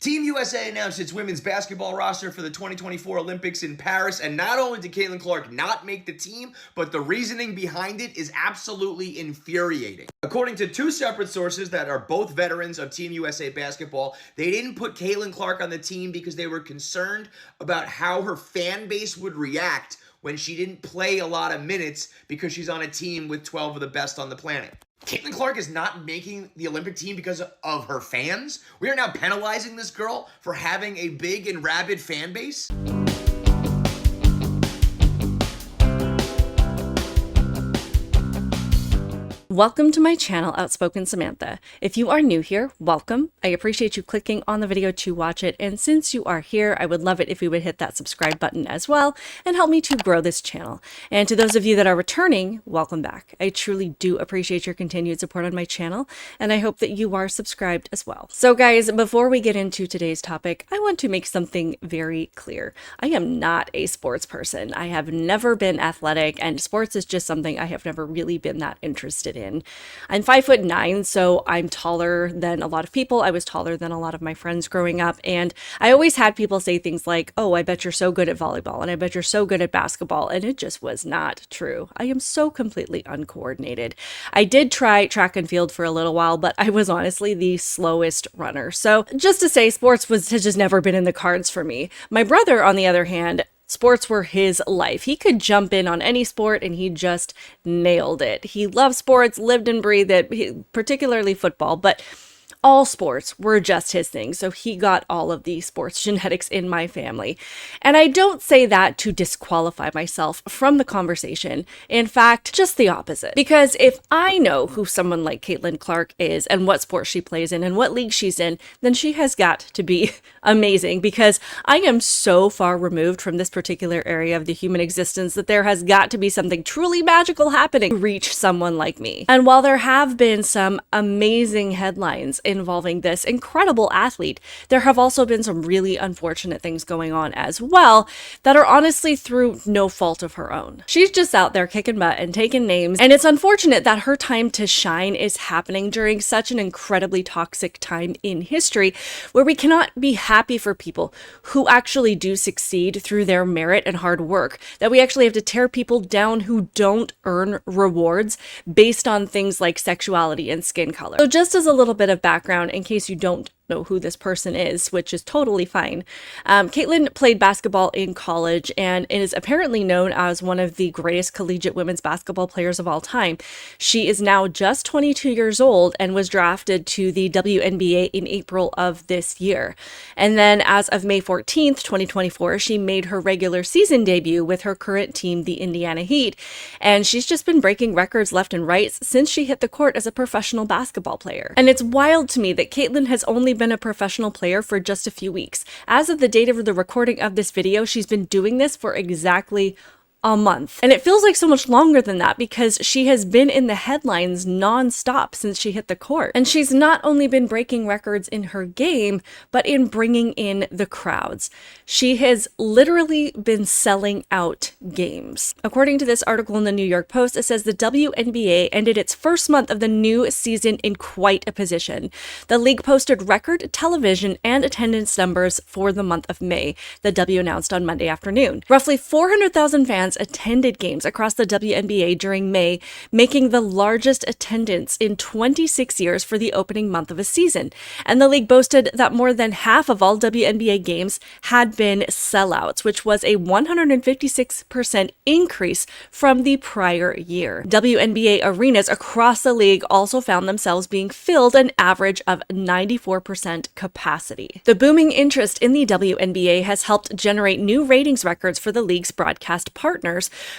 Team USA announced its women's basketball roster for the 2024 Olympics in Paris, and not only did Caitlin Clark not make the team, but the reasoning behind it is absolutely infuriating. According to two separate sources that are both veterans of Team USA basketball, they didn't put Caitlin Clark on the team because they were concerned about how her fan base would react when she didn't play a lot of minutes because she's on a team with 12 of the best on the planet. Caitlin Clark is not making the Olympic team because of her fans. We are now penalizing this girl for having a big and rabid fan base. Welcome to my channel, Outspoken Samantha. If you are new here, welcome. I appreciate you clicking on the video to watch it, and since you are here, I would love it if you would hit that subscribe button as well and help me to grow this channel. And to those of you that are returning, welcome back. I truly do appreciate your continued support on my channel, and I hope that you are subscribed as well. So guys, before we get into today's topic, I want to make something very clear. I am not a sports person. I have never been athletic, and sports is just something I have never really been that interested in. I'm 5'9", so I'm taller than a lot of people. I was taller than a lot of my friends growing up, and I always had people say things like, "Oh, I bet you're so good at volleyball, and I bet you're so good at basketball," and it just was not true. I am so completely uncoordinated. I did try track and field for a little while, but I was honestly the slowest runner. So just to say, sports has just never been in the cards for me. My brother, on the other hand, sports were his life. He could jump in on any sport and he just nailed it. He loved sports, lived and breathed it, particularly football, but all sports were just his thing. So he got all of the sports genetics in my family. And I don't say that to disqualify myself from the conversation. In fact, just the opposite. Because if I know who someone like Caitlin Clark is and what sport she plays in and what league she's in, then she has got to be amazing, because I am so far removed from this particular area of the human existence that there has got to be something truly magical happening to reach someone like me. And while there have been some amazing headlines involving this incredible athlete, there have also been some really unfortunate things going on as well that are honestly through no fault of her own. She's just out there kicking butt and taking names, and it's unfortunate that her time to shine is happening during such an incredibly toxic time in history where we cannot be happy for people who actually do succeed through their merit and hard work, that we actually have to tear people down who don't earn rewards based on things like sexuality and skin color. So just as a little bit of background, in case you don't know who this person is, which is totally fine. Caitlin played basketball in college and is apparently known as one of the greatest collegiate women's basketball players of all time. She is now just 22 years old and was drafted to the WNBA in April of this year. And then as of May 14th, 2024, she made her regular season debut with her current team, the Indiana Heat. And she's just been breaking records left and right since she hit the court as a professional basketball player. And it's wild to me that Caitlin has only been a professional player for just a few weeks. As of the date of the recording of this video, she's been doing this for exactly a month. And it feels like so much longer than that because she has been in the headlines nonstop since she hit the court. And she's not only been breaking records in her game, but in bringing in the crowds. She has literally been selling out games. According to this article in the New York Post, it says the WNBA ended its first month of the new season in quite a position. The league posted record television and attendance numbers for the month of May, the W announced on Monday afternoon. Roughly 400,000 fans attended games across the WNBA during May, making the largest attendance in 26 years for the opening month of a season. And the league boasted that more than half of all WNBA games had been sellouts, which was a 156% increase from the prior year. WNBA arenas across the league also found themselves being filled an average of 94% capacity. The booming interest in the WNBA has helped generate new ratings records for the league's broadcast partners,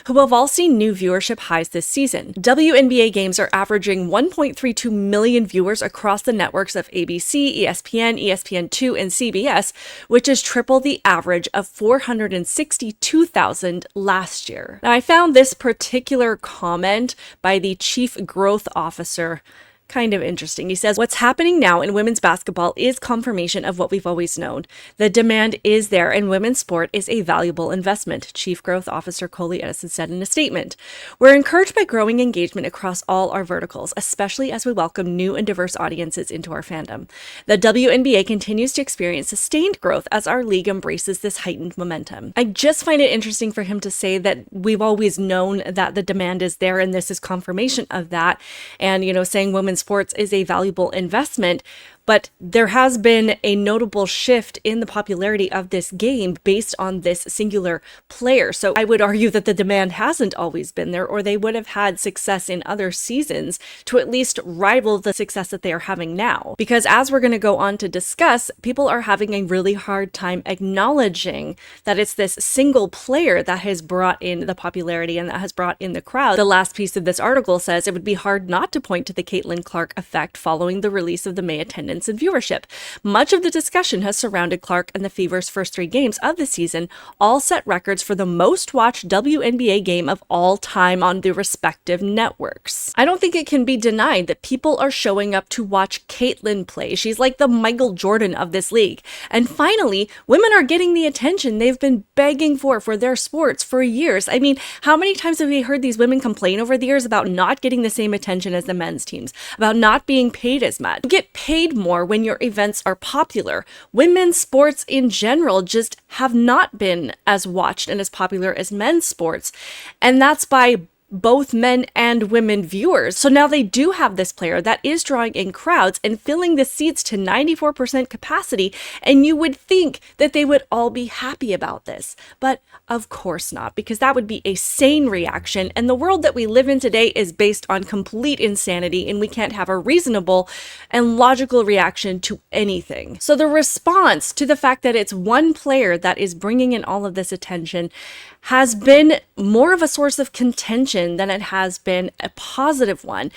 who have all seen new viewership highs this season. WNBA games are averaging 1.32 million viewers across the networks of ABC, ESPN, ESPN2, and CBS, which is triple the average of 462,000 last year. Now, I found this particular comment by the chief growth officer kind of interesting. He says, what's happening now in women's basketball is confirmation of what we've always known. The demand is there, and women's sport is a valuable investment, Chief Growth Officer Coley Edison said in a statement. We're encouraged by growing engagement across all our verticals, especially as we welcome new and diverse audiences into our fandom. The WNBA continues to experience sustained growth as our league embraces this heightened momentum. I just find it interesting for him to say that we've always known that the demand is there, and this is confirmation of that. And, saying women's sports is a valuable investment. But there has been a notable shift in the popularity of this game based on this singular player. So I would argue that the demand hasn't always been there, or they would have had success in other seasons to at least rival the success that they are having now. Because as we're going to go on to discuss, people are having a really hard time acknowledging that it's this single player that has brought in the popularity and that has brought in the crowd. The last piece of this article says it would be hard not to point to the Caitlin Clark effect following the release of the May attendance and viewership. Much of the discussion has surrounded Clark and the Fever's first 3 games of the season, all set records for the most watched WNBA game of all time on the respective networks. I don't think it can be denied that people are showing up to watch Caitlin play. She's like the Michael Jordan of this league. And finally, women are getting the attention they've been begging for their sports for years. I mean, how many times have we heard these women complain over the years about not getting the same attention as the men's teams, about not being paid as much? You get paid more when your events are popular. Women's sports in general just have not been as watched and as popular as men's sports, and that's by both men and women viewers. So now they do have this player that is drawing in crowds and filling the seats to 94% capacity, and you would think that they would all be happy about this. But of course not, because that would be a sane reaction, and the world that we live in today is based on complete insanity, and we can't have a reasonable and logical reaction to anything. So the response to the fact that it's one player that is bringing in all of this attention has been more of a source of contention than it has been a positive one.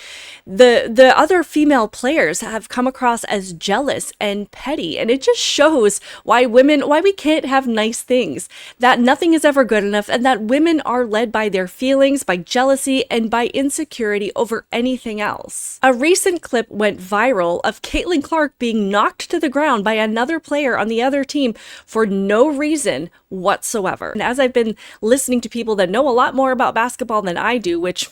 The other female players have come across as jealous and petty, and it just shows why we can't have nice things, that nothing is ever good enough, and that women are led by their feelings, by jealousy, and by insecurity over anything else. A recent clip went viral of Caitlin Clark being knocked to the ground by another player on the other team for no reason whatsoever. And as I've been listening to people that know a lot more about basketball than I do, which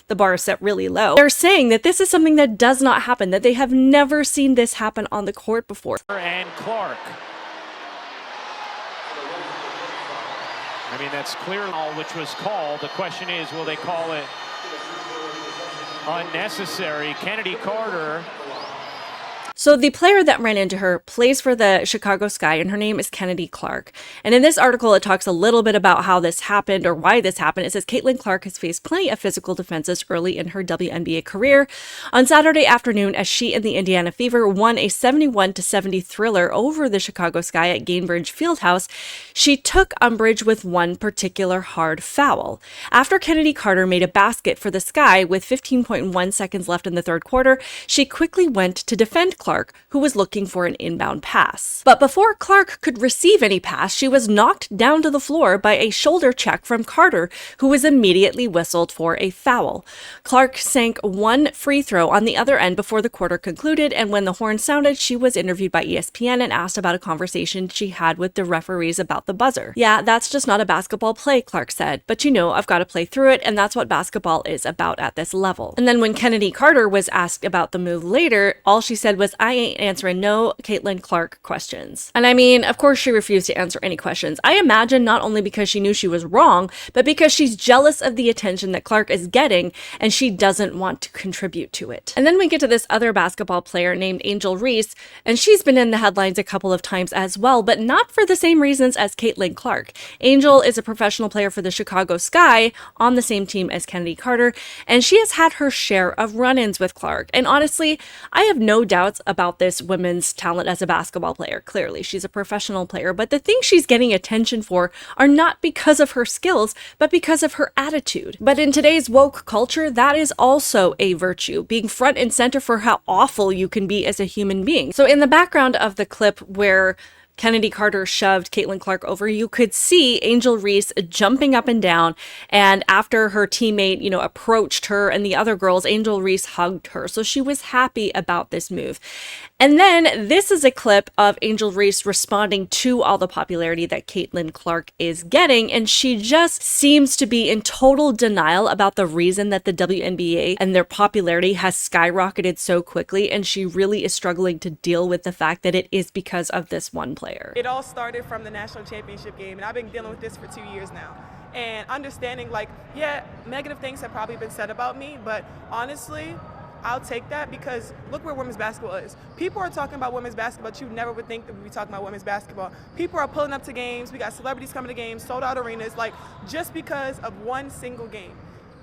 the bar is set really low, they're saying that this is something that does not happen, that they have never seen this happen on the court before. And Clark. I mean, that's clear, which was called. The question is, will they call it unnecessary? Chennedy Charter. So the player that ran into her plays for the Chicago Sky, and her name is Chennedy Clark. And in this article, it talks a little bit about how this happened or why this happened. It says Caitlin Clark has faced plenty of physical defenses early in her WNBA career. On Saturday afternoon, as she and the Indiana Fever won a 71-70 thriller over the Chicago Sky at Gainbridge Fieldhouse, she took umbrage with one particular hard foul. After Chennedy Charter made a basket for the Sky with 15.1 seconds left in the third quarter, she quickly went to defend Clark, who was looking for an inbound pass. But before Clark could receive any pass, she was knocked down to the floor by a shoulder check from Charter, who was immediately whistled for a foul. Clark sank one free throw on the other end before the quarter concluded, and when the horn sounded, she was interviewed by ESPN and asked about a conversation she had with the referees about the buzzer. Yeah, that's just not a basketball play, Clark said, but I've got to play through it, and that's what basketball is about at this level. And then when Chennedy Charter was asked about the move later, all she said was, I ain't answering no Caitlin Clark questions. And I mean, of course she refused to answer any questions. I imagine not only because she knew she was wrong, but because she's jealous of the attention that Clark is getting, and she doesn't want to contribute to it. And then we get to this other basketball player named Angel Reese, and she's been in the headlines a couple of times as well, but not for the same reasons as Caitlin Clark. Angel is a professional player for the Chicago Sky on the same team as Chennedy Charter, and she has had her share of run-ins with Clark. And honestly, I have no doubts about this woman's talent as a basketball player. Clearly, she's a professional player, but the things she's getting attention for are not because of her skills, but because of her attitude. But in today's woke culture, that is also a virtue, being front and center for how awful you can be as a human being. So in the background of the clip where Chennedy Charter shoved Caitlin Clark over, you could see Angel Reese jumping up and down. And after her teammate, approached her and the other girls, Angel Reese hugged her. So she was happy about this move. And then this is a clip of Angel Reese responding to all the popularity that Caitlin Clark is getting. And she just seems to be in total denial about the reason that the WNBA and their popularity has skyrocketed so quickly. And she really is struggling to deal with the fact that it is because of this one player. It all started from the national championship game, and I've been dealing with this for 2 years now. And understanding, negative things have probably been said about me, but honestly, I'll take that because look where women's basketball is. People are talking about women's basketball, but you never would think that we'd be talking about women's basketball. People are pulling up to games. We got celebrities coming to games, sold out arenas, just because of one single game.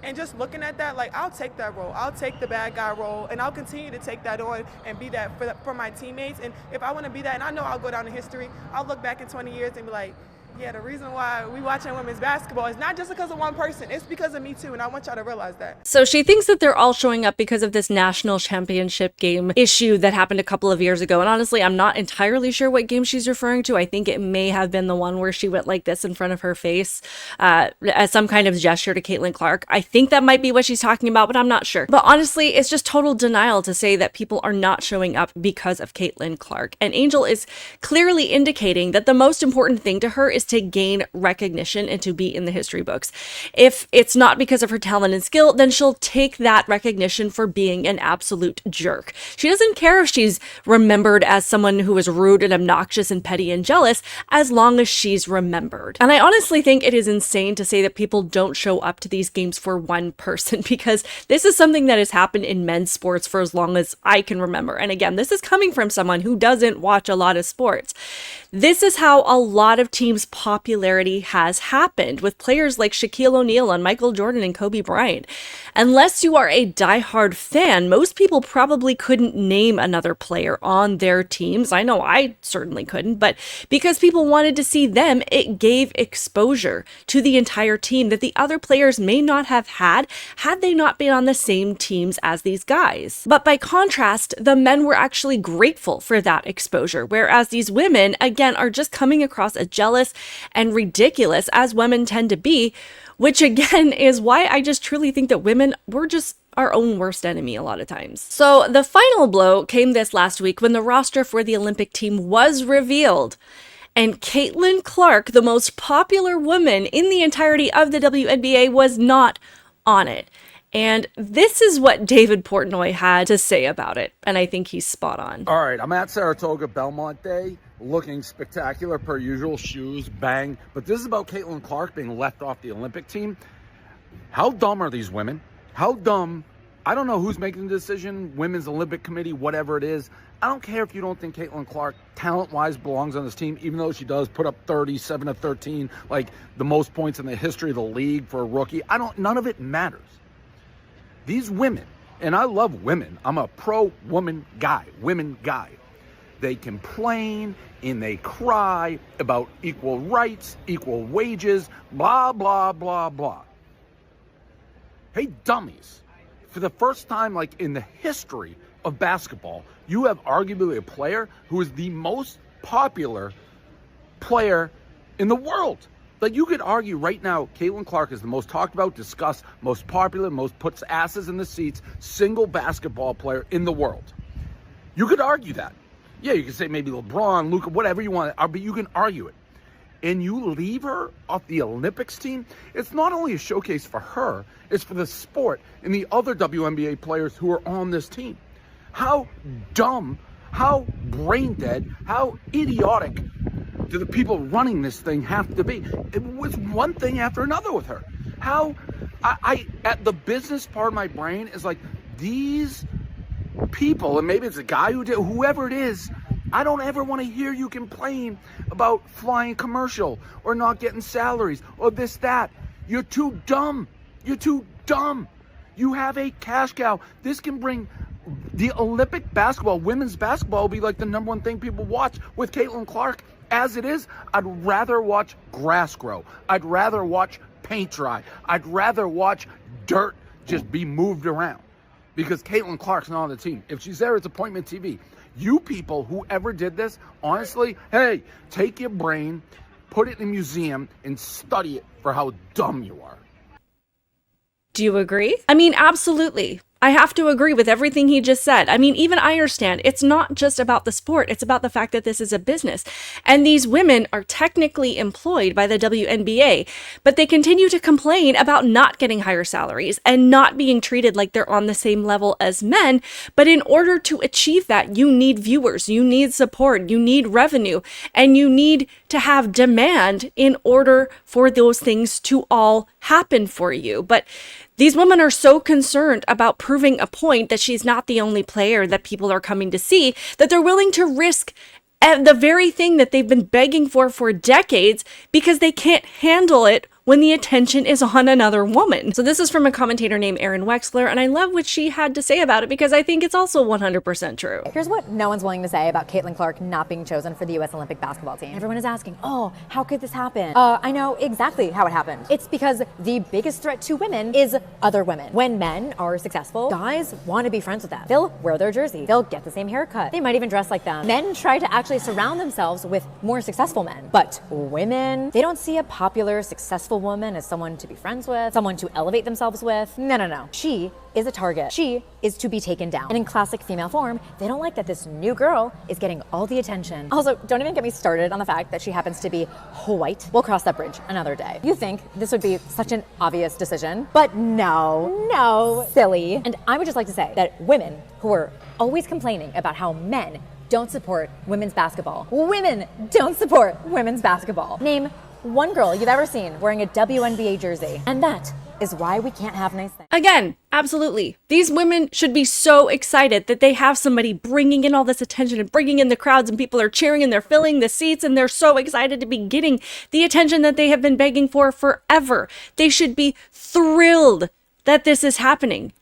And just looking at that, I'll take that role. I'll take the bad guy role, and I'll continue to take that on and be that for my teammates. And if I want to be that, and I know I'll go down in history, I'll look back in 20 years and be like, yeah, the reason why we watching women's basketball is not just because of one person. It's because of me too, and I want y'all to realize that. So she thinks that they're all showing up because of this national championship game issue that happened a couple of years ago. And honestly, I'm not entirely sure what game she's referring to. I think it may have been the one where she went like this in front of her face as some kind of gesture to Caitlin Clark. I think that might be what she's talking about, but I'm not sure. But honestly, it's just total denial to say that people are not showing up because of Caitlin Clark. And Angel is clearly indicating that the most important thing to her is to gain recognition and to be in the history books. If it's not because of her talent and skill, then she'll take that recognition for being an absolute jerk. She doesn't care if she's remembered as someone who was rude and obnoxious and petty and jealous, as long as she's remembered. And I honestly think it is insane to say that people don't show up to these games for one person, because this is something that has happened in men's sports for as long as I can remember. And again, this is coming from someone who doesn't watch a lot of sports. This is how a lot of teams' popularity has happened with players like Shaquille O'Neal and Michael Jordan and Kobe Bryant. Unless you are a diehard fan, most people probably couldn't name another player on their teams. I know I certainly couldn't, but because people wanted to see them, it gave exposure to the entire team that the other players may not have had they not been on the same teams as these guys. But by contrast, the men were actually grateful for that exposure, whereas these women, again, are just coming across as jealous and ridiculous, as women tend to be, which again is why I just truly think that women were just our own worst enemy a lot of times. So the final blow came this last week when the roster for the Olympic team was revealed. And Caitlin Clark, the most popular woman in the entirety of the WNBA, was not on it. And this is what David Portnoy had to say about it. And I think he's spot on. All right, I'm at Saratoga Belmont Day, looking spectacular per usual, shoes, bang. But this is about Caitlin Clark being left off the Olympic team. How dumb are these women? How dumb? I don't know who's making the decision, Women's Olympic Committee, whatever it is. I don't care if you don't think Caitlin Clark, talent-wise, belongs on this team, even though she does put up 37 of 13, like the most points in the history of the league for a rookie. None of it matters. These women, and I love women. I'm a pro-woman guy, women guy. They complain and they cry about equal rights, equal wages, blah, blah, blah, blah. Hey, dummies. For the first time, in the history of basketball, you have arguably a player who is the most popular player in the world. You could argue right now, Caitlin Clark is the most talked about, discussed, most popular, most puts asses in the seats, single basketball player in the world. You could argue that. Yeah, you could say maybe LeBron, Luka, whatever you want, but you can argue it. And you leave her off the Olympics team, it's not only a showcase for her, it's for the sport and the other WNBA players who are on this team. How dumb, how brain dead, how idiotic do the people running this thing have to be? It was one thing after another with her. How I at the business part of my brain is these people, and maybe it's a guy who did, whoever it is, I don't ever want to hear you complain about flying commercial or not getting salaries or this, that. You're too dumb. You're too dumb. You have a cash cow. This can bring the Olympic basketball, women's basketball will be the number one thing people watch with Caitlin Clark. As it is, I'd rather watch grass grow. I'd rather watch paint dry. I'd rather watch dirt just be moved around. Because Caitlin Clark's not on the team. If she's there, it's appointment TV. You people, whoever did this, honestly, hey, take your brain, put it in a museum, and study it for how dumb you are. Do you agree? I mean, absolutely. I have to agree with everything he just said. I mean, even I understand it's not just about the sport. It's about the fact that this is a business. And these women are technically employed by the WNBA, but they continue to complain about not getting higher salaries and not being treated like they're on the same level as men. But in order to achieve that, you need viewers, you need support, you need revenue, and you need to have demand in order for those things to all happen for you. But these women are so concerned about proving a point that she's not the only player that people are coming to see that they're willing to risk the very thing that they've been begging for decades because they can't handle it when the attention is on another woman. So this is from a commentator named Erin Wexler, and I love what she had to say about it because I think it's also 100% true. Here's what no one's willing to say about Caitlin Clark not being chosen for the U.S. Olympic basketball team. Everyone is asking, oh, how could this happen? I know exactly how it happened. It's because the biggest threat to women is other women. When men are successful, guys want to be friends with them. They'll wear their jersey. They'll get the same haircut. They might even dress like them. Men try to actually surround themselves with more successful men. But women, they don't see a popular, successful woman as someone to be friends with, someone to elevate themselves with. No. She is a target. She is to be taken down. And in classic female form, they don't like that this new girl is getting all the attention. Also, don't even get me started on the fact that she happens to be white. We'll cross that bridge another day. You think this would be such an obvious decision, but no, silly. And I would just like to say that women who are always complaining about how men don't support women's basketball. Women don't support women's basketball. Name one girl you've ever seen wearing a WNBA jersey. And that is why we can't have nice things. Again, absolutely. These women should be so excited that they have somebody bringing in all this attention and bringing in the crowds and people are cheering and they're filling the seats and they're so excited to be getting the attention that they have been begging for forever. They should be thrilled that this is happening.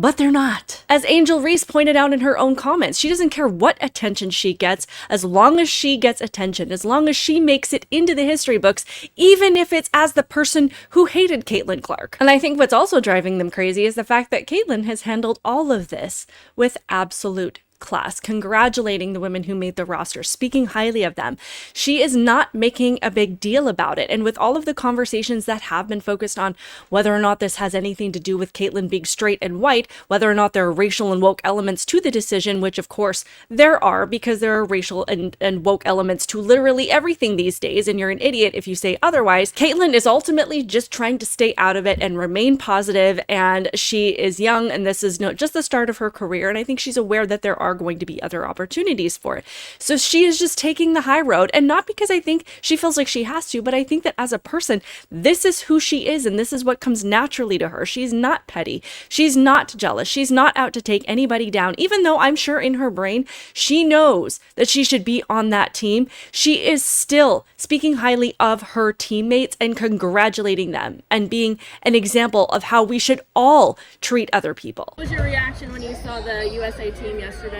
But they're not. As Angel Reese pointed out in her own comments, she doesn't care what attention she gets, as long as she gets attention, as long as she makes it into the history books, even if it's as the person who hated Caitlin Clark. And I think what's also driving them crazy is the fact that Caitlin has handled all of this with absolute class, congratulating the women who made the roster, speaking highly of them. She is not making a big deal about it. And with all of the conversations that have been focused on whether or not this has anything to do with Caitlin being straight and white, whether or not there are racial and woke elements to the decision, which of course there are, because there are racial and woke elements to literally everything these days, and you're an idiot if you say otherwise. Caitlin is ultimately just trying to stay out of it and remain positive, and she is young, and this is just the start of her career, and I think she's aware that there are going to be other opportunities for it. So she is just taking the high road, and not because I think she feels like she has to, but I think that as a person, this is who she is, and this is what comes naturally to her. She's not petty. She's not jealous. She's not out to take anybody down, even though I'm sure in her brain, she knows that she should be on that team. She is still speaking highly of her teammates and congratulating them and being an example of how we should all treat other people. What was your reaction when you saw the USA team yesterday,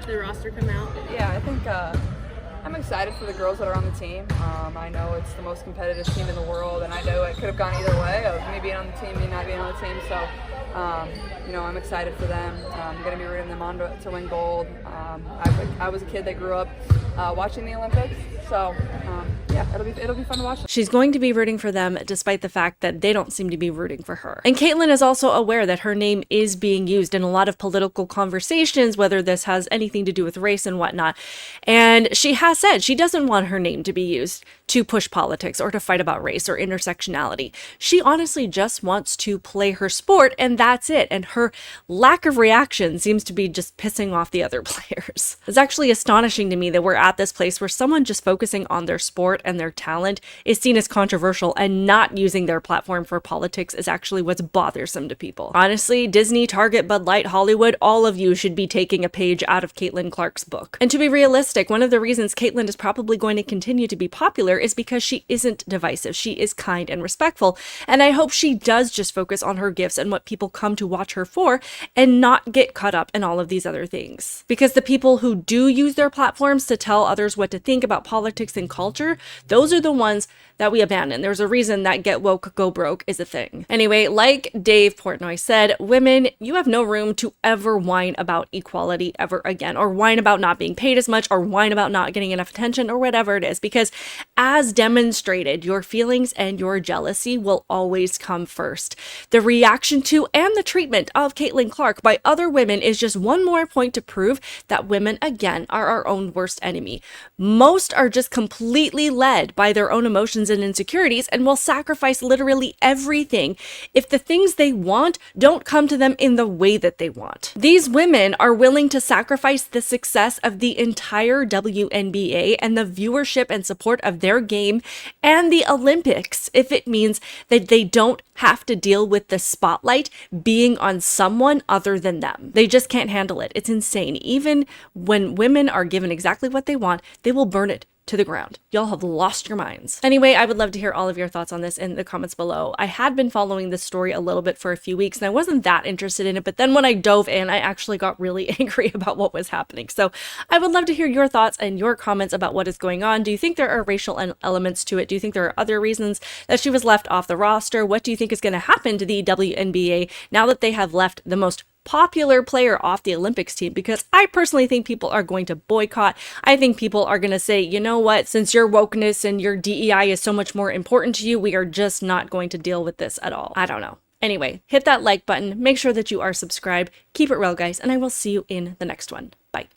the roster come out? Yeah, I think I'm excited for the girls that are on the team. I know it's the most competitive team in the world, and I know it could have gone either way of me being on the team, me not being on the team. So, I'm excited for them. I'm going to be rooting them on to win gold. I was a kid that grew up watching the Olympics, so it'll be fun to watch. She's going to be rooting for them despite the fact that they don't seem to be rooting for her. And Caitlin is also aware that her name is being used in a lot of political conversations, whether this has anything to do with race and whatnot. And she has said she doesn't want her name to be used to push politics or to fight about race or intersectionality. She honestly just wants to play her sport, and that's it. And her lack of reaction seems to be just pissing off the other players. It's actually astonishing to me that we're at this place where someone just focusing on their sport and their talent is seen as controversial, and not using their platform for politics is actually what's bothersome to people. Honestly, Disney, Target, Bud Light, Hollywood, all of you should be taking a page out of Caitlin Clark's book. And to be realistic, one of the reasons Caitlin is probably going to continue to be popular is because she isn't divisive. She is kind and respectful, and I hope she does just focus on her gifts and what people come to watch her for, and not get caught up in all of these other things. Because the people who do use their platforms to tell tell others what to think about politics and culture, those are the ones that we abandon. There's a reason that get woke, go broke is a thing. Anyway, like Dave Portnoy said, women, you have no room to ever whine about equality ever again, or whine about not being paid as much, or whine about not getting enough attention, or whatever it is, because as demonstrated, your feelings and your jealousy will always come first. The reaction to and the treatment of Caitlin Clark by other women is just one more point to prove that women, again, are our own worst enemy. Most are just completely led by their own emotions and insecurities and will sacrifice literally everything if the things they want don't come to them in the way that they want. These women are willing to sacrifice the success of the entire WNBA and the viewership and support of their game and the Olympics if it means that they don't have to deal with the spotlight being on someone other than them. They just can't handle it. It's insane. Even when women are given exactly what they want, they will burn it to the ground. Y'all have lost your minds. Anyway, I would love to hear all of your thoughts on this in the comments below. I had been following this story a little bit for a few weeks and I wasn't that interested in it, but then when I dove in, I actually got really angry about what was happening. So I would love to hear your thoughts and your comments about what is going on. Do you think there are racial elements to it? Do you think there are other reasons that she was left off the roster? What do you think is going to happen to the WNBA now that they have left the most popular player off the Olympics team? Because I personally think people are going to boycott. I think people are going to say, you know what, since your wokeness and your DEI is so much more important to you, we are just not going to deal with this at all. I don't know. Anyway, hit that like button, make sure that you are subscribed, keep it real guys, and I will see you in the next one. Bye.